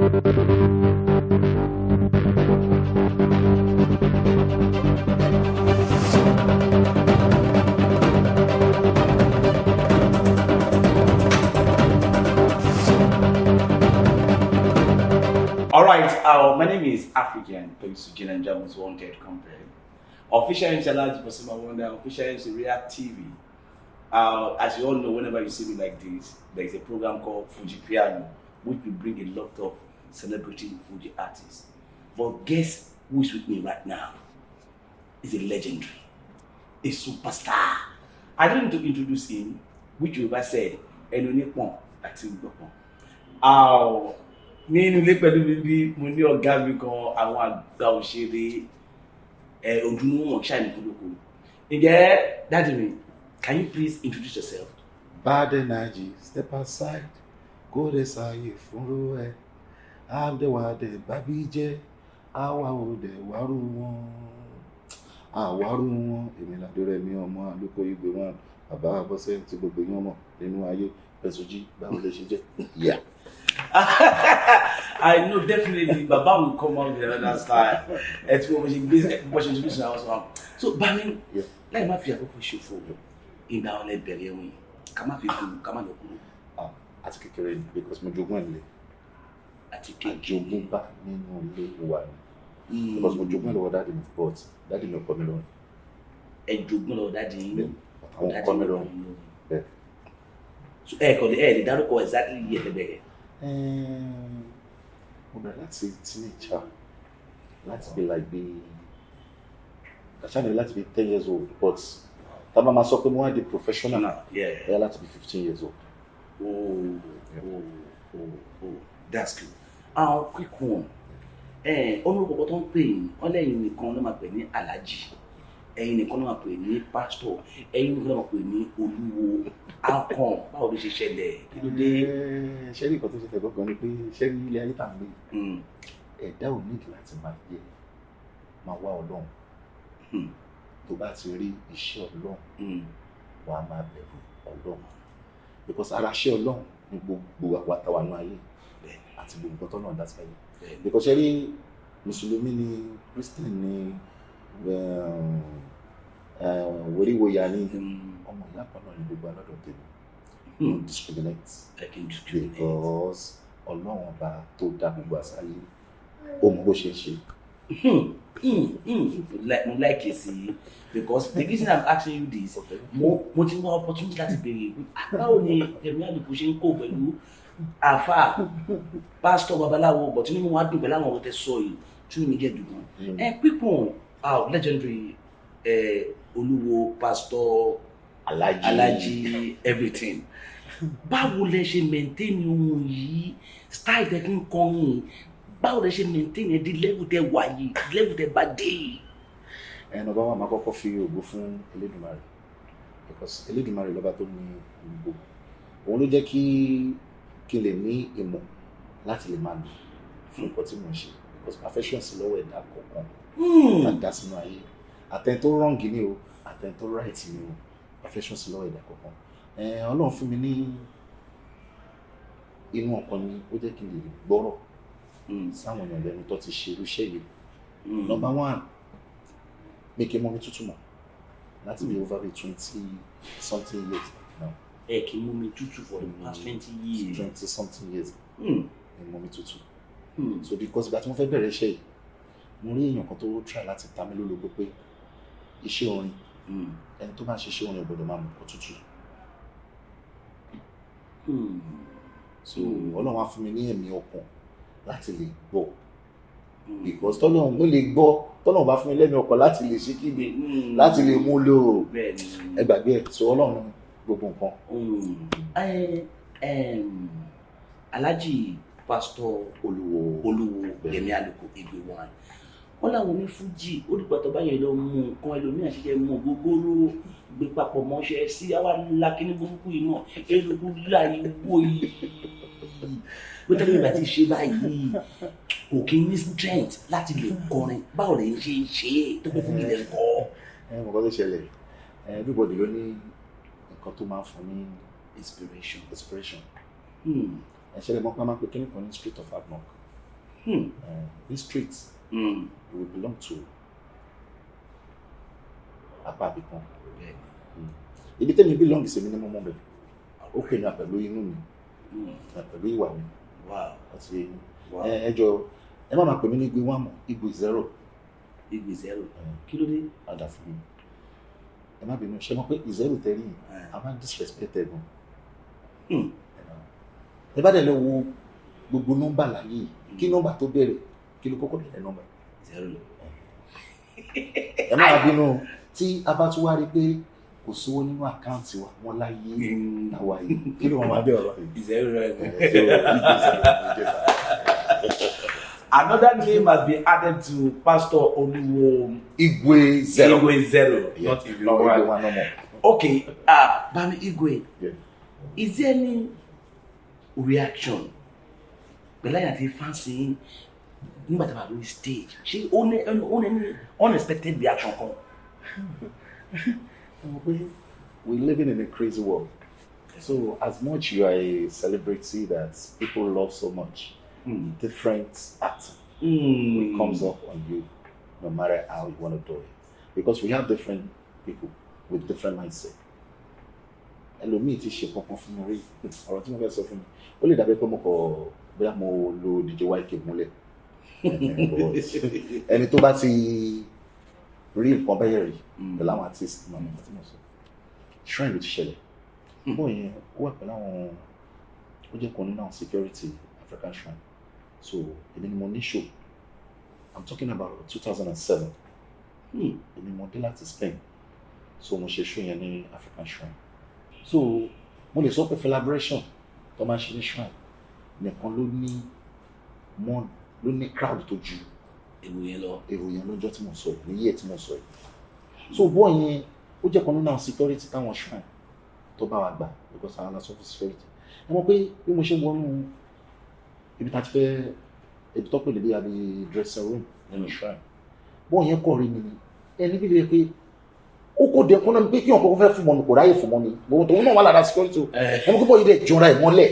All right, my name is African FUJI and German's Wanted Company. Official MC Osupa Pasuma Wonder, official MC React TV. As you all know, whenever you see me like this, there is a program called FUJI Piano, which will bring a lot of celebrity FUJI artists. But guess who is with me right now? Is a legendary, a superstar. I don't need to introduce him, which you ever said, Enonipon, I think. Ní inú ilé pẹ̀lú bíbí mo ní ọ̀gá mi kan àwọn àgbà òṣèré ojúmọ́ ṣáìní kúlókù. Ǹjẹ́ dáàdì mi, can you please introduce yourself? Bade Naji, step aside, go de saye fúnrú ẹ, àdéwàdé bábí jẹ́, àwa ò dé wárú wọn, àwárú wọn, èmi làdó Remi ọmọ Aluko Igwe wọn, bàbá Abọ́sẹ̀ tí gbogbo yín mọ̀ nínú ayé, FUJI, báwo lè ṣe jẹ́? Yeah. I know definitely Baba will come out with another style. It's what she introduced now. So, Bami, like my fear for show for in our let bury we. Come up, come on. Àti kékeré because mo jogún ẹ̀lẹ́. Àti kékeré bá nínú ilé wa ni. Because mo jogún lọ́wọ́ daddy mi but daddy mi ò kọ́ mi lọ́rùn. Ẹ jogún lọ́wọ́ daddy yín. Àwọn kọ́ mi lọ́rùn. Bẹ́ẹ̀. So ẹ dárúkọ exactly yẹ tẹ́ bẹ̀rẹ̀. Mo bẹ̀rẹ̀ láti teenager láti be like actually láti be 10 years old but tá bá máa sọ pé mo wá di professional láti be 15 years old. Oh, that's good. Quick one. Olórúkọ tó ń pè yín, ọlẹ́yìn nìkan ló máa pè ní Alhaji. Ẹ̀yin nìkan ló máa pè ní pastor. Ẹ̀yin nìkan ló máa pè ní olúwo. Outcome, báwo ló ṣe ṣẹlẹ̀? Kí ló dé? Ṣé rí nǹkan tó ṣe tẹ̀ gbọ́gbọ́n ni pé ṣé rí ilé ayé tà ń gbé? Ẹ̀dá ò ní láti máa wá Ọlọ́run. Tó bá ti rí iṣẹ́ Ọlọ́run, wà á máa bẹ̀rù Ọlọ́run. Because ara iṣẹ́ Ọlọ́run ni gbogbo àwàtàwà náà ayé àti gbogbo nǹkan tó náà dá sí ayé. Because ṣé rí Mùsùlùmí ni, Christian ni, wòríwòyà ni, ọmọ ìyá kan náà ni gbogbo alọ́dọ̀ tèmi. Don't discriminate. Because Ọlọ́run ọba tó dá gbogbo àṣàyè ó mọ bó ṣe ń ṣe. Like you see, because the reason I'm asking you this, mo ti wá opportunity láti béèrè báwo ni Remi Aluko ṣe ń kó pẹ̀lú àfà pastor babaláwo but nínú wa dùn pẹ̀lú àwọn ọ̀rọ̀ tẹ́ sọ yìí tún mi jẹ́ dùn. Pípọ̀n legendary olúwo pastor Alhaji everything. Báwo lẹ ṣe maintain ohun yìí style tẹ́ fi ń kọrin? Báwo lẹ ṣe maintain ẹ di level tẹ́ wà yìí, level tẹ́ bá dé? Number one, máa kọ́kọ́ fi ògo fún Elédùmarè because Elédùmarè lọ́ba tó ní gbogbo. Òun ló jẹ́ kí n lè ní ìmọ̀ láti lè máa lò fún nǹkan tí mo ń ṣe because perfection sí lọ́wọ́ ẹ̀dá kọ̀ọ̀kan láti dá sínú ayé. Àtẹn tó wrong ni o, àtẹn tó right ni o, perfection sí lọ́wọ́ ẹ̀dá kọ̀ọ̀kan. Ọlọ́run fún mi ní inú ọkàn mi ó jẹ́ kí n lè gbọ́rọ̀ sáwọn èèyàn lẹ́nu tó ti ṣe irúṣẹ́ yìí. Number one, mi kì í mọ mi tútù mọ́ láti be over 20-something years now. Ẹ kì í mọ mi tútù for the past 20 years. 20-something years. Mi mọ mi tútù. So because ìgbà tí mo fẹ́ bẹ̀rẹ̀ iṣẹ́ yìí, mo rí èèyàn kan tó try láti ta mí lólobó pé iṣẹ́ orin ẹni tó bá ń ṣiṣẹ́ orin gbọ́dọ̀ máa mọ̀ ọ́ tútù. So Ọlọ́run wá fún mi ní ẹ̀mí ọkàn láti lè gbọ́ because tọ́lọ́run mo lè gbọ́ tọ́lọ́run bá fún mi lẹ́mí ọkàn láti lè ṣe kíni láti lè mú lò ẹ gbàgbé ẹ̀ so Ọlọ́run gbogbo nǹkan. Alhaji pastor olúwo Remi Aluko Igwe wọn láwọn ní FUJI ó dìgbà tó bá yẹ lọ mú nǹkan ẹlòmíràn ṣe jẹ́ mú gbogbooro gbé papọ̀ mọ́ṣẹ́ sí àwa lákínní burúkú yìí náà eruku láyé wó yìí pé tẹ́lẹ̀ ìgbà tí ṣe báyìí kò kí ní strength láti lè kọrin báwo lè ṣe é ṣe tó kún fún ilẹ̀ kọ́. Mo kọ́ tó ṣẹlẹ̀ everybody ló ní nǹkan tó máa ń fún ní inspiration. Ṣẹlẹ̀ mọ́ pé a máa ń pe kíní kan ní street of hard knock. These streets will belong to apá ibìkan. Ibi tẹ́mi belong sí mi ní mọ́mọ́ bẹ̀. Ó pè ní pẹ̀lú inú mi, pẹ̀lú ìwà mi. Àti ẹjọ́ ẹ má máa pè mí ní Igwe 1 mọ́, Igwe 0. Igwe 0. Kí ló dé? Padà fún mi. Ẹ má bínú, ṣe mọ̀ pé 0 tẹ̀lé yìí, a máa disrespected gan. Ẹ bá dẹ̀ lọ wo gbogbo nọ́mbà láyé kí nọ́mbà tó bẹ̀rẹ̀ kí ló kọ́kọ́ bẹ̀rẹ̀ nọ́mbà 0. Ẹ má bínú tí a bá tún wá rí pé kò sówó nínú àkáǹtì wa wọn láyé àwa yìí kí ló máa bẹ̀ ọ̀rọ̀ yìí. 0. Another name has been added to Pastor Oluwo Igwe 0. Igwe 0, not Igwe 1 no more. Okay, Bami Igwe, is there any reaction? Bella yàtí fancy nígbà tí a bá lórí stage. Ṣé ó ní unexpected reaction kan? We're living in a crazy world. So as much you are a celebrity that people love so much, different acting comes up on you, no matter how you want to do it. Because we have different people with different mindset. Ẹlòmíì ti ṣe kankan fún mi rí ọ̀rọ̀ tí mo fẹ́ sọ fún mi ó lè dàbí pé mo kọ bóyá mo lo DJ YK múlẹ̀ ẹni tó bá ti rí nǹkan bẹ́yẹ̀ rí pẹ̀lú àwọn artist náà nígbà tí mo sọ shrine ló ti ṣẹlẹ̀ bó yẹn ó wà pẹ̀lú àwọn ó jẹ́ kan nínú àwọn security African shrine so èmi ni mo ní show I'm talking about 2007 èmi mo dé láti Spain so mo ṣe show yẹn ní African shrine so mo lè sọ pé celebration tó máa ṣe ní shrine nìkan ló ní crowd tó ju èrò yẹn lọ́jọ́ tí mo sọ yìí níyẹ̀ tí mo sọ yìí so bọ́ yẹn ó jẹ́ kan nínú àwọn security táwọn shrine tó bá wa gbà because àwọn aláṣọ fún security ẹ mọ̀ pé bí mo ṣe wọnú ibi tá ti fẹ́ ibi tó pè lè bí àbí dressing room nínú shrine bọ́ yẹn kọ̀ rí mi ni ẹni bí lè pé ó kó dé kó náà pé kí ọkọ̀ fẹ́ fún mọ́ni kò ráyè fún mọ́ni gbogbo tó náà wà lára security ẹ mọ̀ pé bọ́ yìí dẹ̀ jọra ẹ̀ mọ́lẹ̀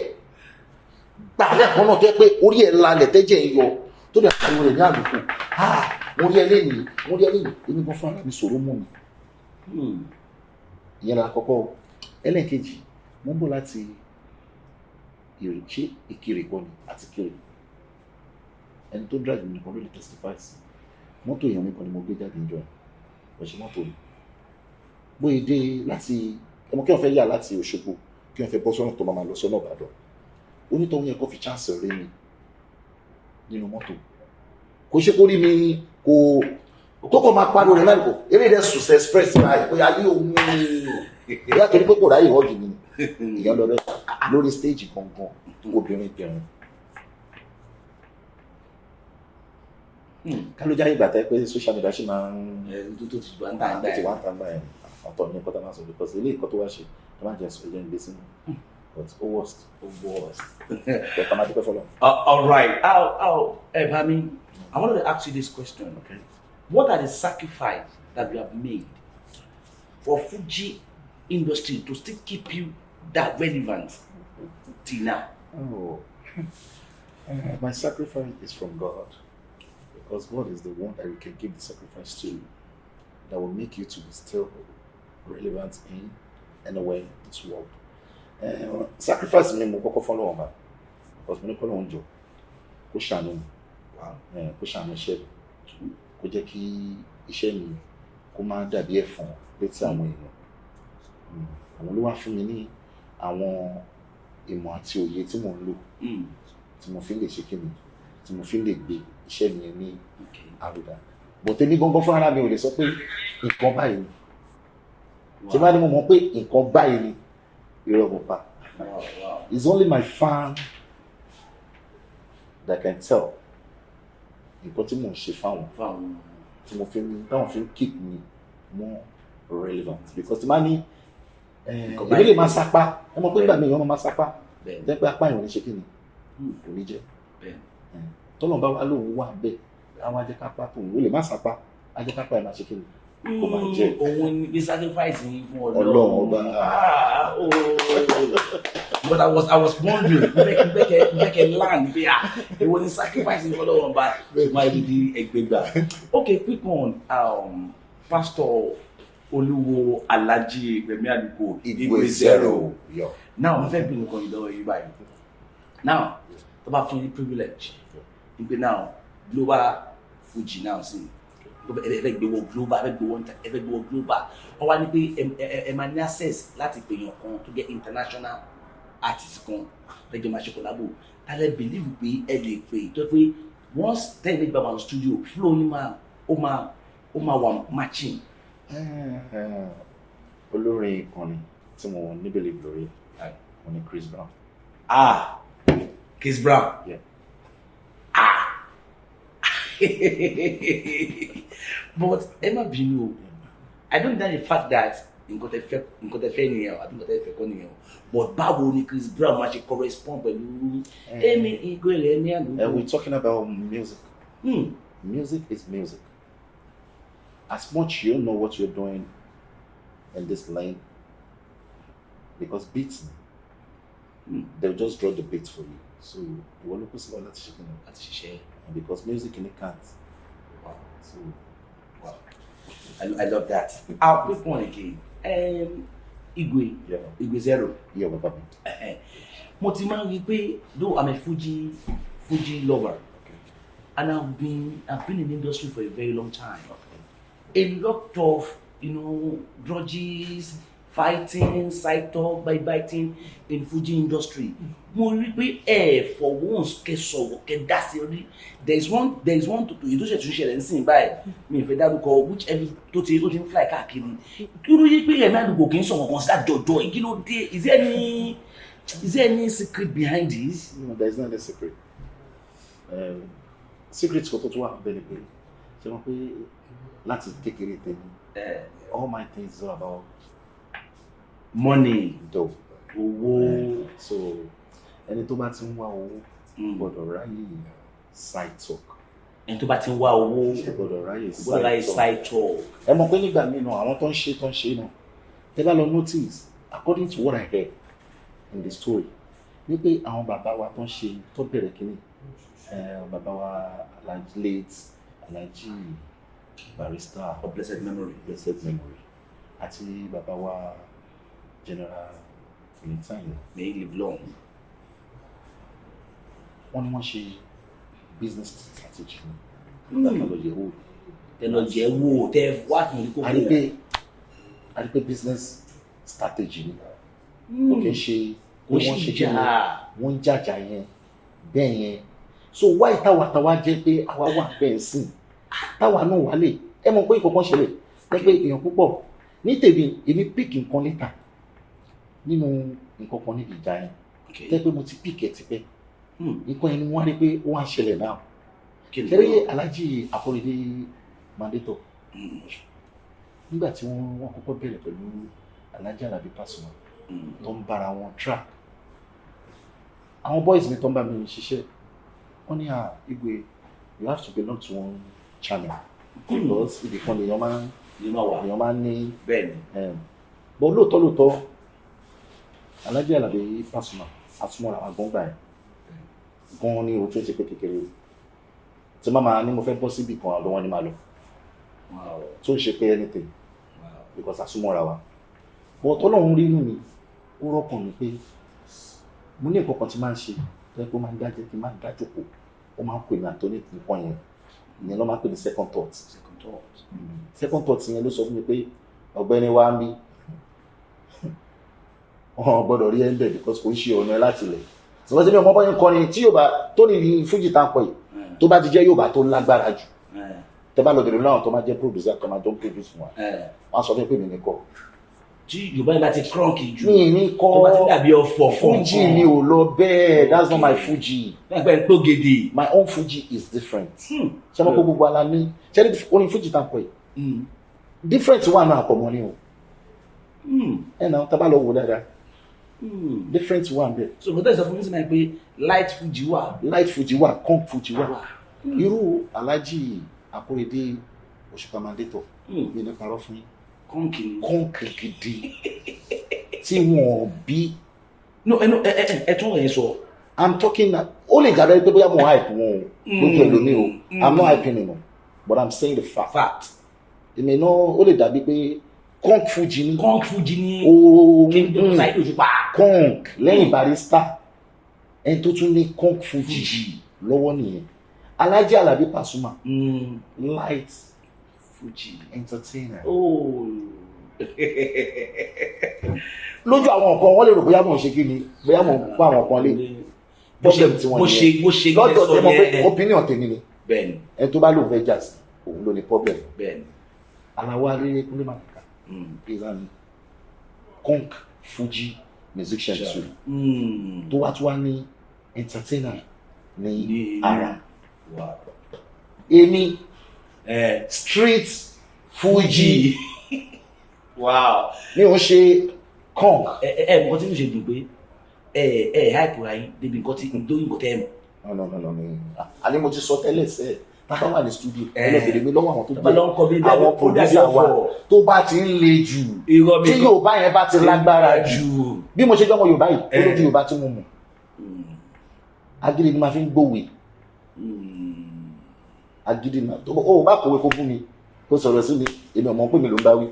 gbàlẹ́ kan náà tó yẹ pé orí ẹ̀ lálẹ̀ tẹ́jẹ̀ ẹ̀ yọ tó dẹ̀ pariwo rẹ̀ ní àlùkò mo rí ẹ lẹ́yìn èmi kan fún ara mi sọ̀rọ̀ mọ́ mi ìyẹn la kọ́kọ́ ẹlẹ́ẹ̀kejì mo ń bọ̀ láti ṣé Ìkirè kọ́ ni àti Ìkirè ẹni tó drive mi nìkan ló lè testify sí mọ́tò èèyàn mi kan ni mo gbé jáde níjọ́ ọ̀ṣẹ́ mọ́tò mi bóyá dé láti ẹmọ kí wọ́n fẹ́ yà láti Òṣogbo kí wọ́n fẹ́ bọ́ sọ́nà tó máa lọ sọ́nà Ìbàdàn onítọ̀hún yẹn kó fi chance rí mi nínú mọ́tò kò ṣe kó rí mi kò kó máa pariwo rẹ̀ náà kò eré rẹ̀ sùn express báyìí pé ayé òun ìyá torí pé kò ráyè họ́ọ̀gì mi ìyá lọ rẹ̀ lórí stage gangan obìnrin bẹ̀rẹ̀ ká ló jáde ìgbà tẹ́ pé social media ṣe máa ń tó ti wá ń tà ń báyìí ọ̀tọ̀ ní nǹkan tó máa sọ because ilé ìkọ́ tó wá ṣe tó máa jẹ́ sọ ìjẹ́ ìgbé sínú but worst. All right. Bami, I wanted to ask you this question. Okay. What are the sacrifices that you have made for FUJI industry to still keep you that relevant till now? My sacrifice is from God. Because God is the one that you can give the sacrifice to that will make you to be still relevant in anywhere in this world. Sacrifice mi mo kọ́kọ́ follow on ba because mo ní kọ́ lóun jọ kó ṣàánú mi kó ṣàánú iṣẹ́ mi kó jẹ́ kí iṣẹ́ mi kó má dàbí ẹ̀fọn létí àwọn èèyàn àwọn ló wá fún mi ní àwọn ìmọ̀ àti òye tí mò ń lò tí mo fi lè ṣe kíni tí mo fi lè gbé iṣẹ́ mi ní àrùdà but èmi gangan fún ara mi ò lè sọ pé nǹkan báyìí ni tí bá ní mo mọ̀ pé nǹkan báyìí ni Wow. It's only my fan that can tell. Nǹkan tí mo ń ṣe fáwọn tí mo fi táwọn fi keep me more relevant because tí máa ní ìbí lè máa sápá ẹ mọ̀ pé nígbà míì wọ́n máa sápá tẹ́ pé apá ìwọ̀n ní ṣe kí ni kò ní jẹ́ tọ́lọ̀ bá wà lóun wà bẹ́ẹ̀ àwọn ajẹ́kápá tó ń lè má sápá ajẹ́kápá ẹ̀ máa ṣe kí ni kó máa jẹ. Òun ní sacrifice yín fún Ọlọ́run ọba. But I was wondering, make a land there. It was sacrificing for Ọlọ́run ọba. Why did he Egbegba? Okay, quick one. Pastor Oluwo Alhaji Remi Aluko Igwe 0. Yeah. Now, I'm very big on the way. Now, about the privilege. Now, global FUJI now see. Avec the global, avec the global. Or I need to access láti pè yàn kan to get international artists kan. Like the match collabo. I believe we lè pè. To pé once ten make baba studio flow ni ma wa matching. Olórin ìkànnì tí mo níbẹ̀ lè lórí mo ní Chris Brown. Chris Brown. Yeah. But Emma Bino, I don't deny the fact that in got a fair I don't got a fair but báwo ni Chris Brown match correspond pẹ̀lú Remi Igwe. We're talking about music. Music is music. As much you know what you're doing in this lane, because beats, they'll just draw the beats for you. So you want to put that shit. Because music in the can't. Wow. So wow. I love that. I'll quick one again. Igwe. Yeah. Igwe 0. Yeah, what happened? Though I'm a FUJI lover, okay. And I've been in the industry for a very long time. Okay. A lot of grudges, fighting, side talk, biting in FUJI industry. For once, there's one to do. You don't have to share anything by me. If that call whichever to fly car killing. Is there any secret behind this? No, there's not a secret. Secrets for to have benefit. So let's take it. All my things are about money. Dough. So ẹni tó bá ti ń wá owó gbọ́dọ̀ ráyè side talk. Ẹni tó bá ti ń wá owó gbọ́dọ̀ ráyè side talk. Ẹ mọ̀ pé nígbà míì náà àwọn tó ń ṣe náà tẹ́ bá lọ notice according to what I heard in the story ní pé àwọn bàbá wa tó ń ṣe tó bẹ̀rẹ̀ kínní bàbá wa Alhaji Barrister of blessed memory àti bàbá wa General Valentine may he live long. Wọ́n ní wọ́n ṣe business strategy tẹlọjẹ wo tẹ wá fún ìkókó. A rí pé business strategy ni kò kí ń ṣe wọ́n ń jàjà yẹn bẹ́ẹ̀ yẹn so why táwa jẹ́ pé àwa wà bẹ́ẹ̀ sìn táwa náà wà lè ẹ mọ̀ pé ìkọ̀kan ṣẹlẹ̀ jẹ́ pé èèyàn púpọ̀ ní tèmi èmi pick nǹkan níta nínú nǹkan kan níbi ìjà yẹn jẹ́ pé mo ti pick ẹ̀ tipẹ́ nǹkan yẹn ni wọ́n á rí pé ó wá ń ṣẹlẹ̀ náà kẹ́rẹ́ Alhaji Akorede Mandator nígbà tí wọ́n kọ́kọ́ bẹ̀rẹ̀ pẹ̀lú Alhaji Alabi Pasuma tó ń bára wọn track àwọn boys mi tó ń bá mi ṣiṣẹ́ wọ́n ní Igwe you have to belong to one channel because ibi kan lèèyàn máa ń ní bẹ́ẹ̀ ni but lóòótọ́ Alhaji Alabi Pasuma àtúmọ̀ra àgbọ̀ngbà ẹ̀ gan ni o tún ṣe pé kékeré tí máa ní mo fẹ́ bọ́ síbì kan àlọ́ wọn ni máa lọ tó ń ṣe pé anything because àtúmọ̀ra wa but Ọlọ́run rí inú mi ó rọ́pọ̀ mi pé mo ní nǹkan kan tí máa ń ṣe tó yẹ kó máa ń dájẹ́ kí n máa ń dájòkó ó máa ń pè mí àtọ́ ní nǹkan yẹn ìyẹn ló máa ń pè ní second thought yẹn ló sọ fún mi pé ọ̀gbẹ́ni wa ń bí wọn gbọ́dọ̀ rí ẹ̀ńbẹ̀ because kò ń ṣe ọ̀nà ẹ̀ láti ilẹ̀ ṣùgbọ́n síbi ọmọ bọ́yìn kọrin tí Yorùbá tó ní FUJI tá ń pọ̀ yìí tó bá ti jẹ́ Yorùbá tó lágbára jù tẹ́ bá lọ bèrè láwọn tó máa jẹ́ producer tó máa jọ ń produce fún wa wọ́n á sọ fún mi pé mi ní kọ́ tí Yorùbá yìí bá ti crunk jù mi ní kọ́ tó bá ti dàbí ọ̀fọ̀ FUJI mi ò lọ bẹ́ẹ̀ that's not my FUJI ẹgbẹ́ tó gèdè my own FUJI is different ṣé mo kó gbogbo ala ní ṣé orin FUJI tá ń pọ̀ yìí different wà náà àpọ̀mọ́ ni o ẹ̀ náà tá bá lọ wò dáadáa different one there. So but that's something like pé light FUJI wà, conk FUJI wà. Irú Alhaji Akorede Osupa mandator mi ní parọ́ fún yín kọ́ńkì gidi tí wọ́n bí. no ẹ tún ẹ sọ. I'm talking that ó lè jáde pé bóyá mo hype wọn o lójú ẹlòmíì o I'm not hyping him but I'm saying the fact. èmi náà ó lè dàbí pé kọ́ńk Fuji ni Kingdom Side Osupa kọ́ńk lẹ́yìn Barrister ẹni tó tún ní kọ́ńk Fuji lọ́wọ́ nìyẹn. Alhaji Alabi Pasuma light Fuji entertainer. Lójú àwọn nǹkan wọ́n lè rò bóyá mò ń ṣe kí ni bóyá mò ń pa àwọn nǹkan lé problem tí wọ́n ní lọ́dọ̀ tẹ́ mọ̀ pé opinion tèmi ni ẹni tó bá lò fẹ́ jà sí òun ló ní problem. Aláwọ̀ arére kúlẹ̀ MALAIKA is an kọ́ńk Fuji musician too tó wá tún wá ní entertainer ní ara. Èmi street Fuji mi ò ṣe kọ́ńk. nǹkan tí mo ṣe dùn pé hype ra yín débi nǹkan tí nítorí nǹkan tẹ́ ẹ mọ̀. no àní mo ti sọ tẹ́lẹ̀ sẹ́ẹ̀ tábà wà ní studio ẹlẹ́bẹ̀rẹ̀ mi lọ́wọ́ àwọn tó gbé àwọn producer wa tó bá ti ń le jù tí Yorùbá yẹn bá ti lágbára jù bí mo ṣe jọ́mọ Yorùbá yìí ó lójú Yorùbá tí mo mọ̀ agídí ni máa fi ń gbòwe agídí náà tó o bá kọ̀wé kó fún mi kó sọ̀rọ̀ sí mi èmi ọmọ pé mi ló ń bá wí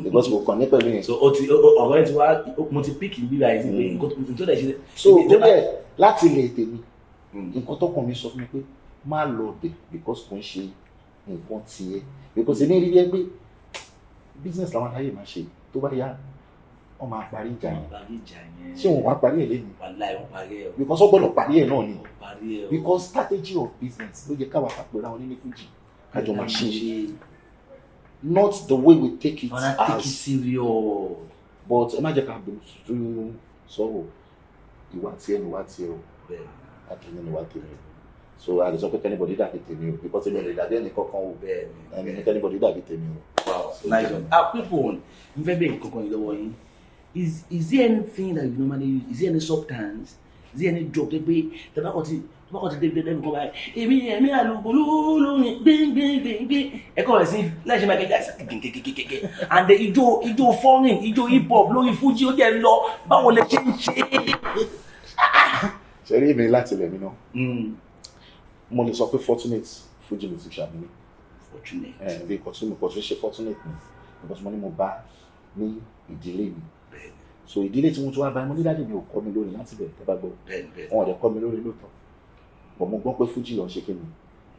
because mo kàn ní pẹ̀lú yẹn. so ọ̀rọ̀ yẹn ti wá mo ti píkì bíbá yìí sí pé nǹkan tó dẹ̀ ṣe. so ó bẹ̀ láti ilẹ̀ tèmi nǹkan tó kàn mí sọ fún mi pé má lọ bẹ̀ because kò ń ṣe nǹkan tiẹ̀ because èmi rí bẹ́ẹ̀ pé business làwọn aláyè máa ṣe tó bá yá wọ́n máa parí ìjà yẹn ṣé wọn wá parí ẹ̀ lẹ́yìn because wọ́n gbọ́dọ̀ parí ẹ̀ náà ni because strategy of business ló yẹ káwa pàpẹ́ ra wọn ní Fuji kájọ máa ṣe not the way we take it as serious but ẹ má jẹ́ ká bẹ̀rù sọ̀rọ̀ ìwà tiẹ̀ ni wà tiẹ̀ o àtúnyẹ̀ ni wà tèmi so a lè sọ pé kẹ́nìbọ̀dì dàbí tèmi o because èmi ò lè dàbí ẹnì kankan o ẹni kẹ́nìbọ̀dì dàbí tèmi o. Wow, nice one. People, n fẹ́ bẹ́ẹ̀ kankan yìí lọ́wọ́ yín. Is there anything that you normally use? Is there any substance? Is there any drug that be tabakoti David come by? Remi Aluko lórin gbẹngbẹngbẹ. Ẹ kọ́ ẹ̀ sí láì ṣe máa kẹ́kẹ́ and the ijó foreign ijó hip hop lórí Fuji ó jẹ́ lọ báwo lè ṣe ń ṣe. Ṣé rí èmi láti ilẹ̀ mi náà? Mo lè sọ pé fortunate Fuji musician mi. Fortunate. Bí kò tún ṣe fortunate ni because mo ní mo bá ní ìdílé mi. So ìdílé tí mo tún wá bá mo ní dáàdì mi ò kọ́ mi lórí láti bẹ̀rẹ̀ tẹ́ bá gbọ́. Wọn ò dẹ̀ kọ́ mi lórí lóòótọ́. Bọ̀ mo gbọ́ pé Fuji lọ ń ṣe kíni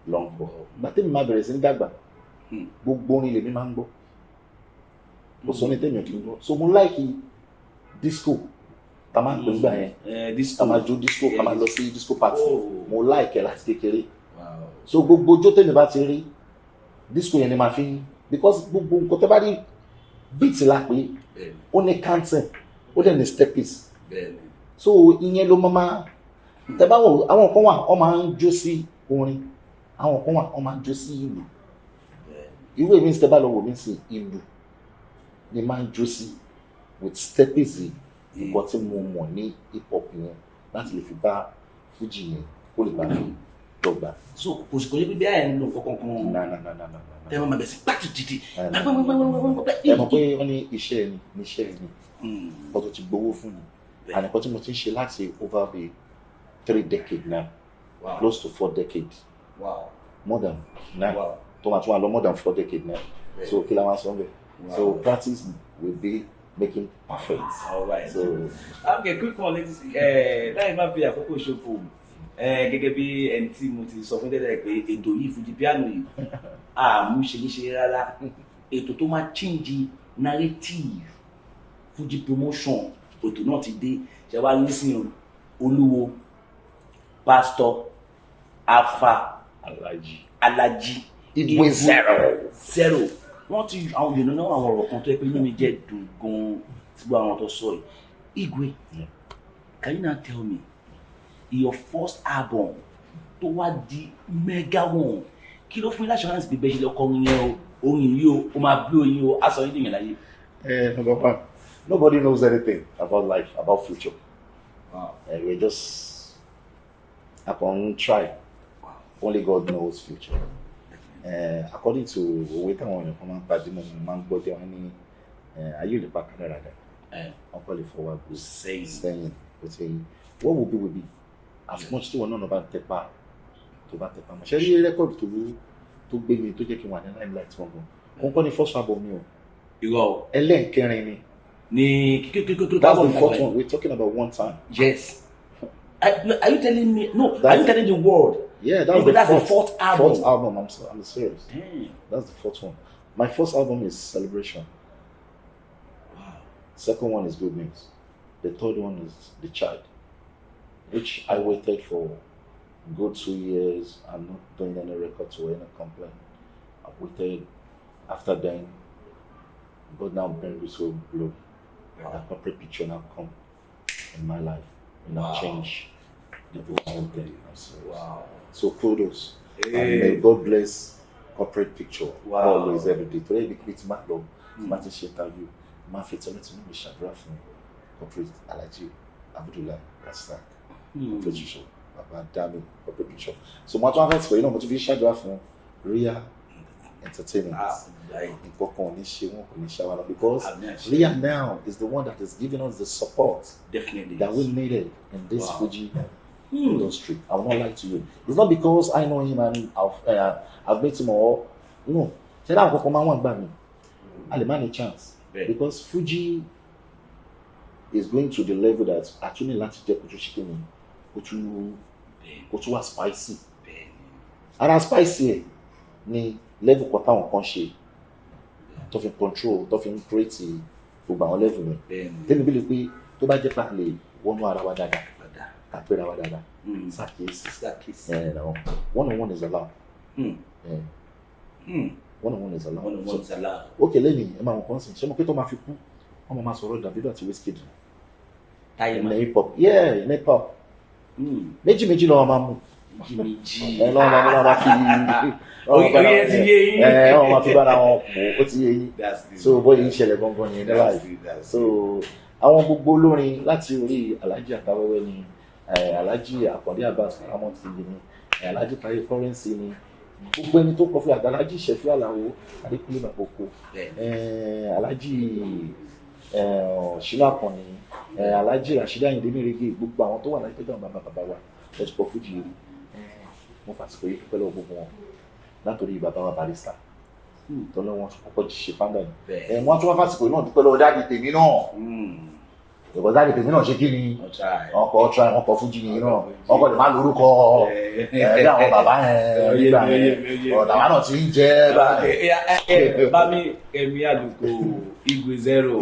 lọ ń gbọ́. Gbàtẹ́ mi máa bẹ̀rẹ̀ sí ní dàgbà. Gbogbo orin lèmi máa ń gbọ́. Kò sọ ní tèmi ò kí ń gbọ́. So mo like disco. Ká máa ń pè nígbà yẹn. Ká máa jó disco, ká máa lọ sí disco party. Mo like ẹ̀ láti kékeré. So gbogbo ọjọ́ tèmi bá ti rí disco yẹn ni màá fi because gbogbo nǹkan tẹ́ bá rí beat la pé ó ní cancel ó dẹ̀ ní step piece so ìyẹn ló máa tẹ́ bá wò àwọn kan wà wọ́n máa ń jó sí orin àwọn kan wà wọ́n máa ń jó sí ìlù irú èmi tẹ́ bá lọ wò mí sí ìlù ni máa ń jó sí with step piece nǹkan tí mo mọ̀ ní hip hop yẹn láti lè fi bá Fuji yẹn kó lè bá mi dọ́gba. So kò sí kò ní bí àyẹ̀ ń lo nǹkan kankan. Na. Ẹ máa bẹ̀ sí pàtì títì. Ẹ mọ̀ pé wọ́n ní iṣẹ́ ẹni níṣẹ́ ẹni ọ̀tọ̀ ti gbowó fún mi àníkọ́ tí mo ti ń ṣe láti over the 3 decades now close to 4 decades more than now tó máa tún wà lọ more than 4 decades now so kí la máa sọ bẹ́ẹ̀ so practice will be making perfect. All right. So okay, quick one ladies láì má fi àkókò ṣòfò. Gẹ́gẹ́ bí ẹni tí mo ti sọ fún tẹ́lẹ̀ pé ètò yìí Fuji piano yìí àmú ṣe rárá ètò tó máa change narrative Fuji promotion ètò náà ti dé ṣe wá nísìnyí olúwo pastor afa Alhaji Igwe zero wọ́n ti àwọn èèyàn náà àwọn ọ̀rọ̀ kan tó yẹ pé inú mi jẹ́ dùn gan-an tí gbogbo àwọn tó sọ yìí Igwe can you now tell me your first album tó wá di mega one kí ló fún yín l'assurance bí bẹ́ẹ̀ ṣe lọ kọrin yẹn o orin yìí o ó máa bí oyin o aṣọ yín dèèyàn láyé. Number one, nobody knows anything about life, about future. We just upon try. Only God knows future. According to òwe táwọn èèyàn kan máa ń pàdé mọ́ máa ń gbọ́ dé wọn ní ayé ò lè pa kádàrá dà wọ́n kọ́ lè fọwọ́ gbó sẹ́yìn ó ti yẹn what will be as much tí wọn náà bá tẹpa mọ́ ṣe rí rẹ́kọ̀dù tó gbé mi tó jẹ́ kí n wà ní limelight wọn gan òun kọ́ ni first album mi o irọ́ ẹlẹ́ẹ̀kẹrin ni that's the fourth one we're talking about one time. Yes. Are you telling me? No. Are you telling the world? Yeah, that's the fourth album. Fourth album. I'm serious. Damn. That's the fourth one. My first album is Celebration. Wow. Second one is Good News. The third one is The Child, which I waited for good 2 years. I'm not doing any records or any complaint. I waited. After then, God now bring me so glory. Wow. That corporate picture now come in my life. Now change the whole thing. Wow. So kudos. And may God bless corporate picture always every day. Today the create my love. My share you. My faith to me shadra from corporate Alhaji Abdullah Rastak. Corporate picture. Baba Dami corporate picture. So my one for you know to be shadra from Ria Entertainment. Because Ria now is the one that is giving us the support definitely that we needed in this FUJI industry. I will not lie to you. It's not because I know him and I've met him or no. Say that I want by me. I'll man a chance because FUJI is going to the level that actually lati jẹ kutu chicken kutu was spicy. And spicy ni level kọta wọn kan ṣe tó fi control tó fi create gbogbo àwọn level mi tẹ́mi bí lè pé tó bá jẹ́ pa lè wọnú ara wa dáadáa àpẹẹrẹ wa dáadáa ṣàkíyèsí one-on-one is allowed one-on-one is allowed okay lẹ́yìn ẹ máa wọn kàn sí ṣé mo pé tó máa fi kú wọ́n máa sọ̀rọ̀ Davido àti Wizkid ní hip hop ní hip hop méjì lọ́wọ́ máa mú lọ́wọ́ máa fi wọ́n máa fi bára wọn kú ó ti yé yín so bóyá ìṣẹ̀lẹ̀ gangan yẹn ní láì so àwọn gbogbo olórin láti orí Alhaji Àtàwẹ́wẹ́ ni Alhaji Àkàndé Abbas Paramount TV ni Alhaji Taye Currency ni gbogbo ẹni tó kọ fún Alhaji Ṣẹ̀fí Àlàó Adékúnlé Bàbókò Alhaji Ṣínà Àkànní Alhaji Rashidi Ayinde Mérégé gbogbo àwọn tó wà láti tẹ́jọ́ bàbá wa lọ́jọ́ pọ̀ FUJI rí mo fàsìkò yìí pẹ̀lú gbogbo wọn látòrí bàbá wa Barrister tó lọ́wọ́ kọ́kọ́ ṣe fáńdà ni wọ́n tún wá fàsìkò yìí náà dúpẹ́ lọ́wọ́ dáàdì tèmi náà ìbọn dáàdì tèmi náà ṣe kí ni ọkọ̀ FUJI yìí náà ọkọ̀ lè má lórúkọ bí àwọn bàbá yẹn nígbà yẹn ọ̀dàwà náà ti ń jẹ́ báyìí. Bami Remi Aluko Igwe Zero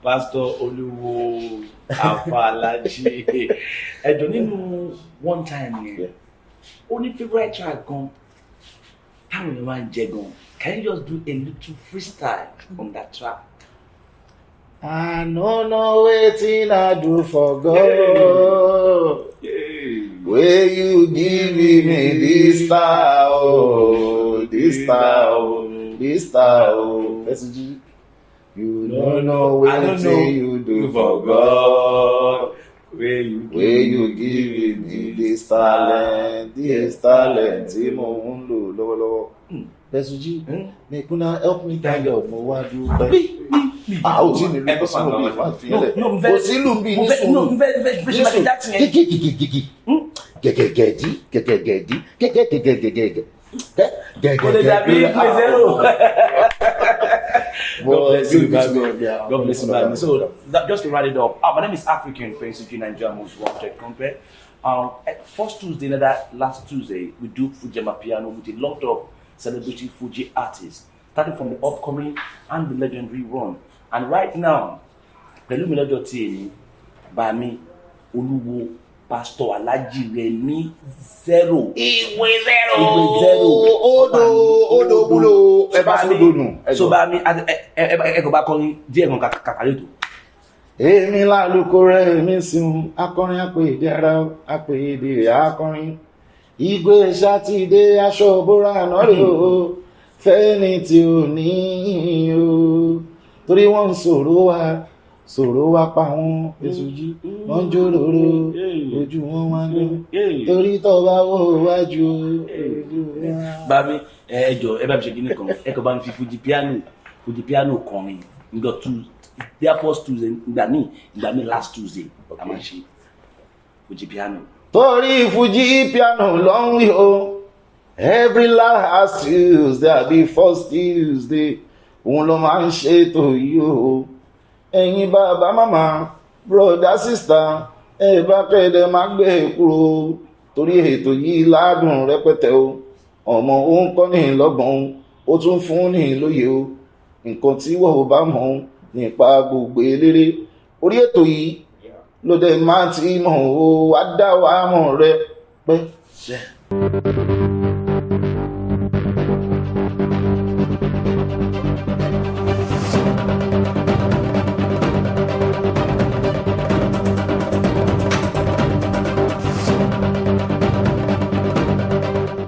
Pastor Olúwo Alhaji ẹjọ nínú one time yẹn ó ní favourite track gan táwọn èèyàn máa ń jẹ gan can you just do a little freestyle on that track. I no know wetin I do for God wey you give me this star oh this star oh FUJI you no know wetin you do for God wey you give me this talent tí mo ń lò lọ́wọ́lọ́wọ́ FUJI Mekuna help me thank God mo wá dúpẹ́. Ó ti ní lùkọ́ sínú bí ìfà fi ẹlẹ̀ kò sí lù bí ní sùúrù gẹ́gẹ́gẹ́dí kò lè dàbí Igwe Zero. God bless you, man. So just to write it up, my name is African Prince FUJI Nigeria Most Wanted Compare. First Tuesday, last Tuesday, we do FUJI Piano with a lot of celebrity FUJI artists, starting from the upcoming and the legendary run. And right now, pẹ̀lú mi lọ́jọ́ tí èyí bá mi Olúwo Pastor Alhaji Remi Zero. Igwe Zero. Odo bulo ẹ bá so donu. So bá mi ẹ kò bá kọrin díẹ̀ gan kàkàlẹ tó. Èmi lálùkò rẹ̀ mi sìn akọrin àpèdè ara àpèdè rẹ̀ akọrin. Igwe ṣàtìdé aṣọ bóra náà rè o fẹ́ni tí ò ní o torí wọ́n ń sọ̀rọ̀ wa sọ̀rọ̀ wá pa wọn èsùjí wọ́n jòròrò ojú wọn wá gbé torí tó bá wò wájú bàbí ẹjọ ẹ bá mi ṣe kíní kan ẹ kàn bá mi fi Fuji piano kọrin nígbà their first Tuesday ìgbà míì last Tuesday a máa ṣe Fuji piano. torí Fuji piano ló ń rí o every last Tuesday àbí first Tuesday òun ló máa ń ṣètò yìí o ẹ̀yin bàbá màmá broda sista ẹ bá kẹ́ẹ̀dẹ̀ máa gbé e kúrò torí ètò yìí ládùn rẹpẹtẹ o ọmọ òun kọ́ ní lọ́gbọ̀n ó tún fún ní lóye o nǹkan tí wọ́n ò bá mọ̀ nípa gbogbo eléré orí ètò yìí ló dé máa ti mọ̀ o wá dá wa mọ̀ rẹ pẹ́.